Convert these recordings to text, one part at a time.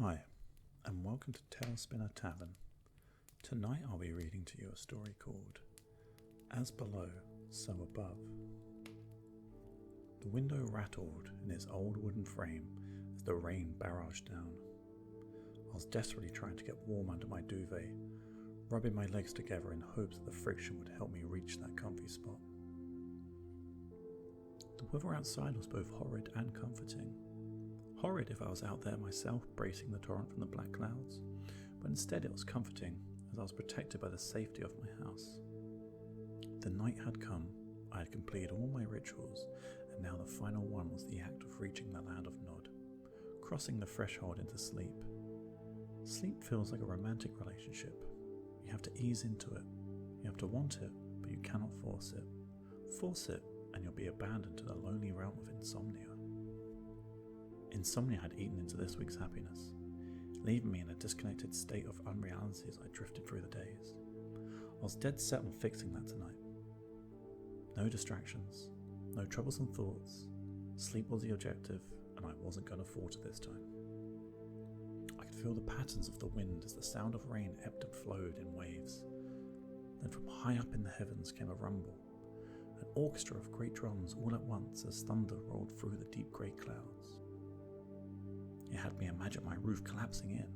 Hi, and welcome to Tailspinner Tavern. Tonight I'll be reading to you a story called As Below, So Above. The window rattled in its old wooden frame as the rain barraged down. I was desperately trying to get warm under my duvet, rubbing my legs together in hopes that the friction would help me reach that comfy spot. The weather outside was both horrid and comforting. Horrid if I was out there myself bracing the torrent from the black clouds, but instead it was comforting as I was protected by the safety of my house. The night had come, I had completed all my rituals, and now the final one was the act of reaching the land of Nod, crossing the threshold into sleep. Sleep feels like a romantic relationship. You have to ease into it. You have to want it, but you cannot force it. Force it, and you'll be abandoned to the lonely realm of insomnia. Insomnia had eaten into this week's happiness, leaving me in a disconnected state of unreality as I drifted through the days. I was dead set on fixing that tonight. No distractions, no troublesome thoughts. Sleep was the objective, and I wasn't going to falter this time. I could feel the patterns of the wind as the sound of rain ebbed and flowed in waves. Then from high up in the heavens came a rumble, an orchestra of great drums all at once as thunder rolled through the deep grey clouds. It had me imagine my roof collapsing in,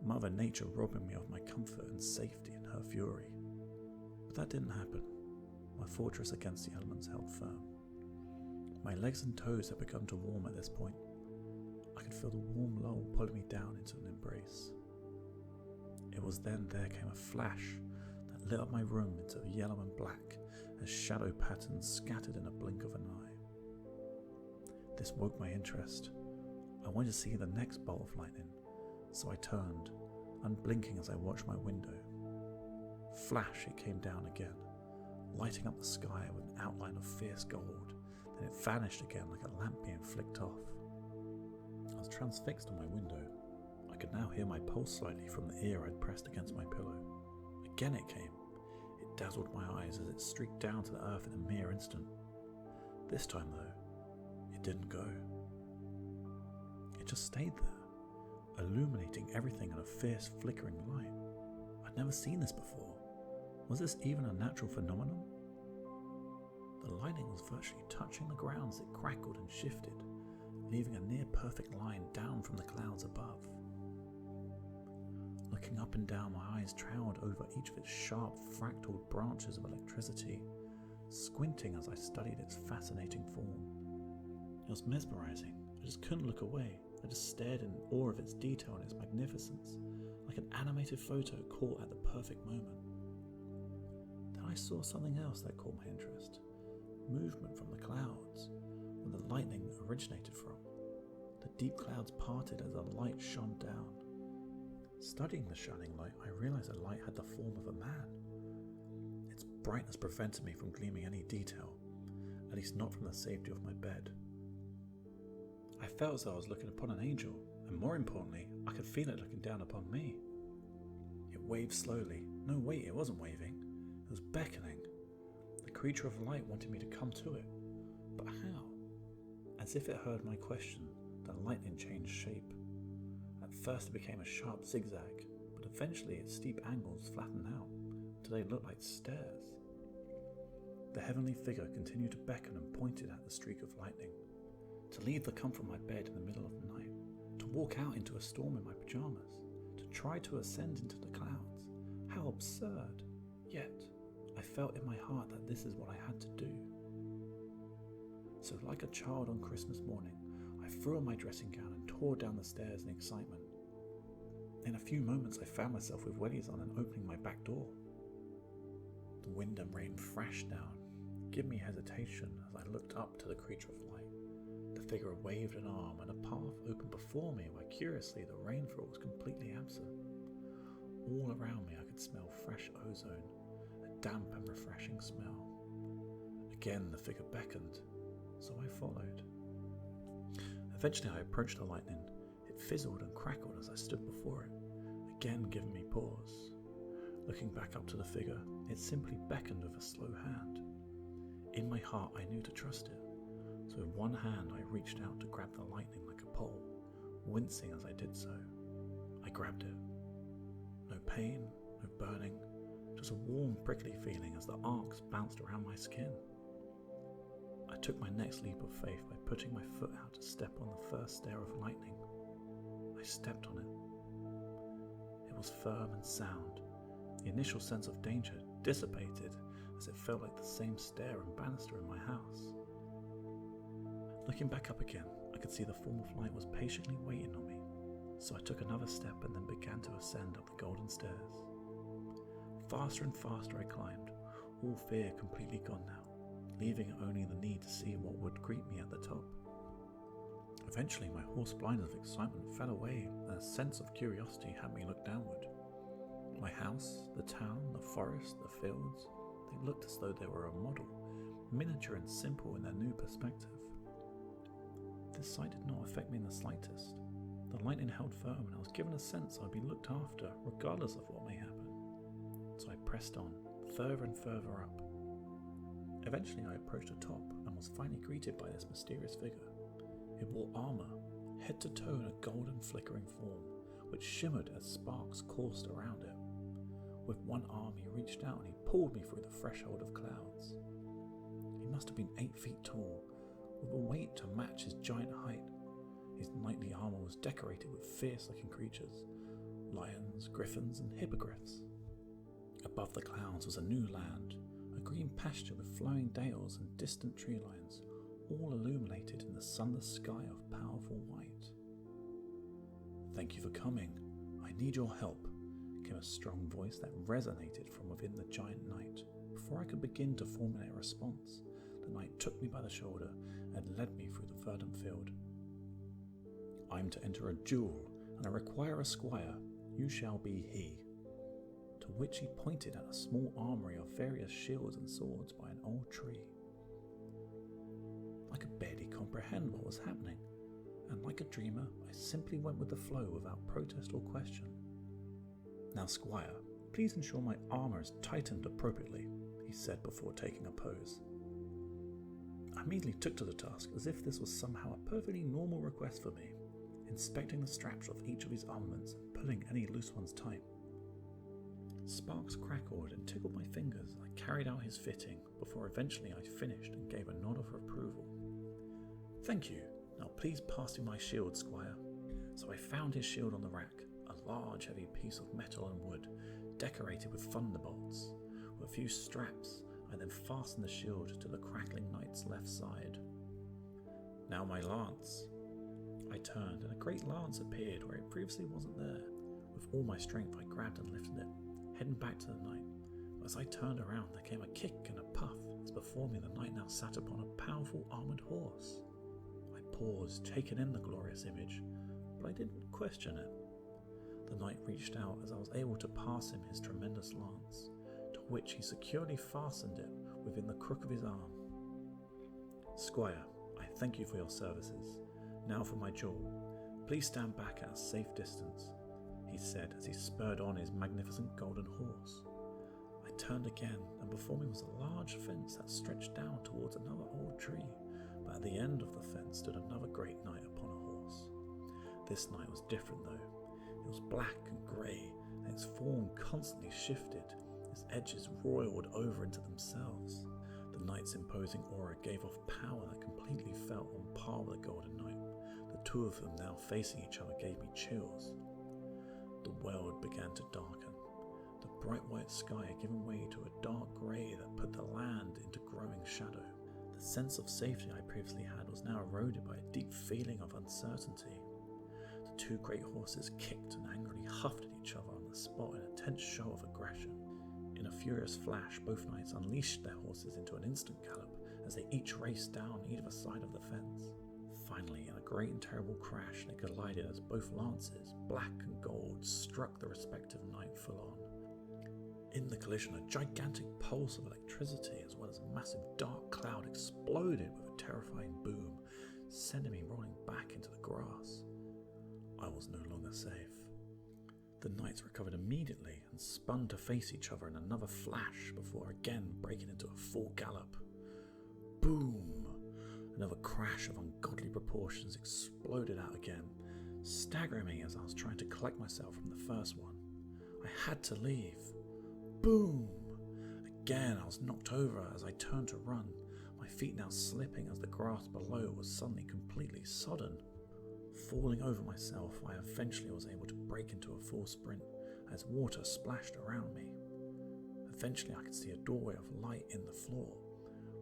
Mother Nature robbing me of my comfort and safety in her fury. But that didn't happen. My fortress against the elements held firm. My legs and toes had begun to warm at this point. I could feel the warm lull pulling me down into an embrace. It was then there came a flash that lit up my room into yellow and black as shadow patterns scattered in a blink of an eye. This woke my interest. I wanted to see the next bolt of lightning, so I turned, unblinking as I watched my window. Flash, it came down again, lighting up the sky with an outline of fierce gold, then it vanished again like a lamp being flicked off. I was transfixed on my window. I could now hear my pulse slightly from the ear I'd pressed against my pillow. Again it came. It dazzled my eyes as it streaked down to the earth in a mere instant. This time though, it didn't go. It just stayed there, illuminating everything in a fierce flickering light. I'd never seen this before. Was this even a natural phenomenon? The lightning was virtually touching the ground as it crackled and shifted, leaving a near perfect line down from the clouds above. Looking up and down, my eyes trailed over each of its sharp, fractal branches of electricity, squinting as I studied its fascinating form. It was mesmerizing. I just couldn't look away. I just stared in awe of its detail and its magnificence, like an animated photo caught at the perfect moment. Then I saw something else that caught my interest. Movement from the clouds, where the lightning originated from. The deep clouds parted as the light shone down. Studying the shining light, I realized the light had the form of a man. Its brightness prevented me from gleaming any detail, at least not from the safety of my bed. I felt as though I was looking upon an angel, and more importantly, I could feel it looking down upon me. It waved slowly. No, wait, it wasn't waving. It was beckoning. The creature of light wanted me to come to it. But how? As if it heard my question, the lightning changed shape. At first it became a sharp zigzag, but eventually its steep angles flattened out, until they looked like stairs. The heavenly figure continued to beckon and pointed at the streak of lightning. To leave the comfort of my bed in the middle of the night, to walk out into a storm in my pajamas, to try to ascend into the clouds. How absurd! Yet, I felt in my heart that this is what I had to do. So like a child on Christmas morning, I threw on my dressing gown and tore down the stairs in excitement. In a few moments I found myself with wellies on and opening my back door. The wind and rain thrashed down, giving me hesitation as I looked up to the creature of light. The figure waved an arm and a path opened before me where curiously the rainfall was completely absent. All around me I could smell fresh ozone, a damp and refreshing smell. Again the figure beckoned, so I followed. Eventually I approached the lightning. It fizzled and crackled as I stood before it, again giving me pause. Looking back up to the figure, it simply beckoned with a slow hand. In my heart I knew to trust it. So with one hand I reached out to grab the lightning like a pole, wincing as I did so. I grabbed it. No pain, no burning, just a warm, prickly feeling as the arcs bounced around my skin. I took my next leap of faith by putting my foot out to step on the first stare of lightning. I stepped on it. It was firm and sound. The initial sense of danger dissipated as it felt like the same stair and banister in my house. Looking back up again, I could see the form of light was patiently waiting on me, so I took another step and then began to ascend up the golden stairs. Faster and faster I climbed, all fear completely gone now, leaving only the need to see what would greet me at the top. Eventually my horse blindness of excitement fell away and a sense of curiosity had me look downward. My house, the town, the forest, the fields, they looked as though they were a model, miniature and simple in their new perspective. This sight did not affect me in the slightest. The lightning held firm and I was given a sense I'd be looked after regardless of what may happen. So I pressed on, further and further up. Eventually I approached the top and was finally greeted by this mysterious figure. It wore armour, head to toe in a golden flickering form, which shimmered as sparks coursed around it. With one arm he reached out and he pulled me through the threshold of clouds. He must have been 8 feet tall, with a weight to match his giant height. His knightly armour was decorated with fierce-looking creatures, lions, griffins and hippogriffs. Above the clouds was a new land, a green pasture with flowing dales and distant tree lines, all illuminated in the sunless sky of powerful white. "Thank you for coming. I need your help," came a strong voice that resonated from within the giant knight. Before I could begin to formulate a response, the knight took me by the shoulder and led me through the verdant field. "I am to enter a duel, and I require a squire. You shall be he." To which he pointed at a small armoury of various shields and swords by an old tree. I could barely comprehend what was happening, and like a dreamer, I simply went with the flow without protest or question. "Now, squire, please ensure my armour is tightened appropriately," he said before taking a pose. I immediately took to the task as if this was somehow a perfectly normal request for me, inspecting the straps of each of his armaments and pulling any loose ones tight. Sparks crackled and tickled my fingers as I carried out his fitting before eventually I finished and gave a nod of approval. "Thank you. Now please pass me my shield, squire." So I found his shield on the rack, a large heavy piece of metal and wood, decorated with thunderbolts. With a few straps, I then fastened the shield to the crackling knight's left side. "Now my lance." I turned and a great lance appeared where it previously wasn't there. With all my strength I grabbed and lifted it, heading back to the knight. As I turned around there came a kick and a puff as before me the knight now sat upon a powerful armoured horse. I paused, taking in the glorious image, but I didn't question it. The knight reached out as I was able to pass him his tremendous lance, to which he securely fastened it within the crook of his arm. "Squire, I thank you for your services. Now for my duel. Please stand back at a safe distance," he said as he spurred on his magnificent golden horse. I turned again, and before me was a large fence that stretched down towards another old tree, but at the end of the fence stood another great knight upon a horse. This knight was different though. It was black and grey, and its form constantly shifted, its edges roiled over into themselves. The knight's imposing aura gave off power that completely felt on par with the golden knight. The two of them now facing each other gave me chills. The world began to darken. The bright white sky had given way to a dark grey that put the land into growing shadow. The sense of safety I previously had was now eroded by a deep feeling of uncertainty. The two great horses kicked and angrily huffed at each other on the spot in a tense show of aggression. In a furious flash, both knights unleashed their horses into an instant gallop as they each raced down either side of the fence. Finally, in a great and terrible crash, they collided as both lances, black and gold, struck the respective knight full on. In the collision, a gigantic pulse of electricity as well as a massive dark cloud exploded with a terrifying boom, sending me rolling back into the grass. I was no longer safe. The knights recovered immediately and spun to face each other in another flash before again breaking into a full gallop. Boom! Another crash of ungodly proportions exploded out again, staggering me as I was trying to collect myself from the first one. I had to leave. Boom! Again, I was knocked over as I turned to run, my feet now slipping as the grass below was suddenly completely sodden. Falling over myself, I eventually was able to break into a full sprint as water splashed around me. Eventually, I could see a doorway of light in the floor.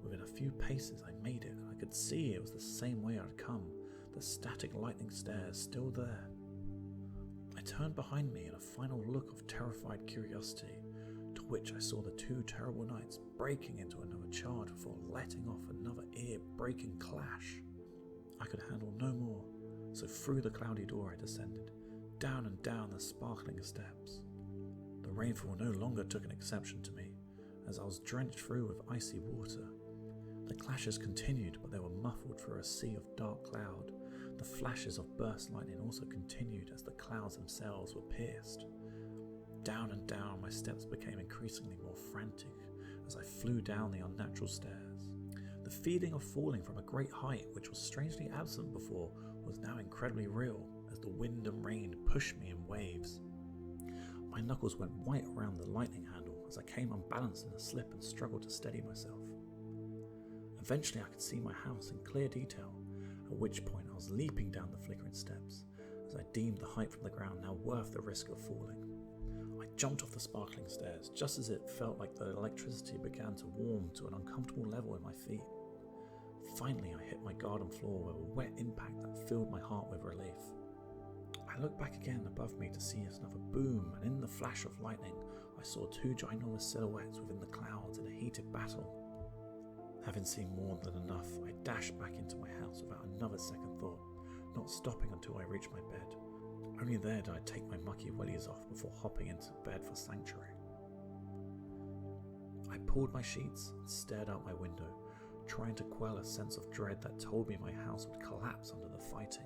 Within a few paces, I made it, and I could see it was the same way I'd come, the static lightning stairs still there. I turned behind me in a final look of terrified curiosity, to which I saw the two terrible knights breaking into another charge before letting off another ear-breaking clash. I could handle no more, so through the cloudy door I descended, down and down the sparkling steps. The rainfall no longer took an exception to me, as I was drenched through with icy water. The clashes continued, but they were muffled through a sea of dark cloud. The flashes of burst lightning also continued as the clouds themselves were pierced. Down and down my steps became increasingly more frantic as I flew down the unnatural stairs. The feeling of falling from a great height, which was strangely absent before, was now incredibly real as the wind and rain pushed me in waves. My knuckles went white around the lightning handle as I came unbalanced in a slip and struggled to steady myself. Eventually I could see my house in clear detail, at which point I was leaping down the flickering steps as I deemed the height from the ground now worth the risk of falling. I jumped off the sparkling stairs just as it felt like the electricity began to warm to an uncomfortable level in my feet. Finally I hit my garden floor with a wet impact that filled my heart with relief. I looked back again above me to see another boom, and in the flash of lightning I saw two ginormous silhouettes within the clouds in a heated battle. Having seen more than enough, I dashed back into my house without another second thought, not stopping until I reached my bed. Only there did I take my mucky wellies off before hopping into bed for sanctuary. I pulled my sheets and stared out my window, trying to quell a sense of dread that told me my house would collapse under the fighting.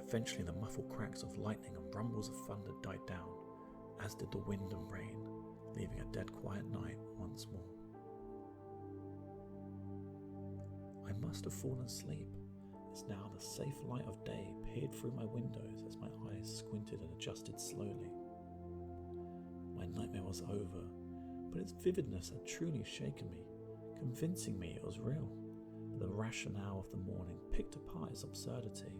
Eventually the muffled cracks of lightning and rumbles of thunder died down, as did the wind and rain, leaving a dead quiet night once more. I must have fallen asleep, as now the safe light of day peered through my windows as my eyes squinted and adjusted slowly. My nightmare was over, but its vividness had truly shaken me, convincing me it was real, but the rationale of the morning picked apart its absurdity.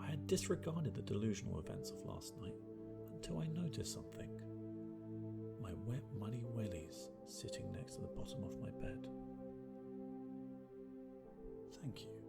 I had disregarded the delusional events of last night until I noticed something. My wet, muddy wellies sitting next to the bottom of my bed. Thank you.